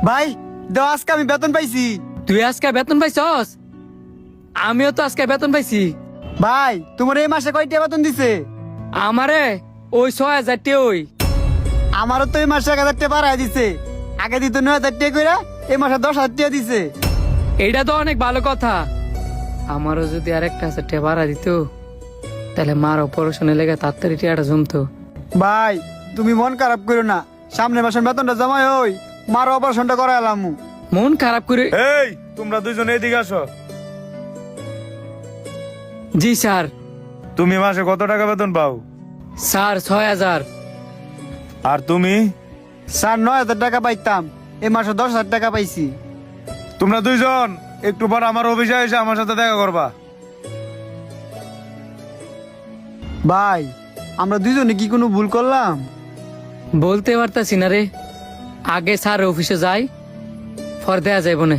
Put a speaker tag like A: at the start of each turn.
A: ভাই দাও, আজকে আমি বেতন পাইছি।
B: তুই আজকে বেতন পাইছস? আমিও তো আজকে বেতন পাইছি।
A: ভাই তোমার এই মাসে কয়টা বেতন দিছে?
B: আমারে ওই 6,000 টি ওই।
A: আমারও তো এই মাসে 1,000 টাকা বাড়ায় দিছে। আগে দিত 9,000 টাকা করে, এই মাসে 10,000 টাকা দিছে।
B: এইটা তো অনেক ভালো কথা। আমারও যদি আরেকটা 1,000 টাকা বাড়া দিত তাহলে মার অপারেশনে লেগে তাড়াতাড়ি টিয়াটা জমতো।
A: ভাই তুমি মন খারাপ করো না, সামনের মাসে বেতনটা জমাই ওই মার অপারেশনটা করা এলাম।
B: মন খারাপ করে।
C: এই তোমরা দুইজন এদিকে আসো।
B: জি স্যার।
C: তুমি মাসে কত টাকা বেতন পাও?
B: স্যার 6,000।
C: আর তুমি?
A: স্যার 9,000 টাকা পাইতাম, এই মাসে 10,000 টাকা পাইছি।
C: তোমরা দুইজন একটু পর আমার অফিসে এসে আমার সাথে দেখা করবা।
A: ভাই আমরা দুইজনে কি কোনো ভুল করলাম?
B: বলতে পারতাছি না রে। আগে স্যার অফিসে যাই, পর দেয়া যাইব না।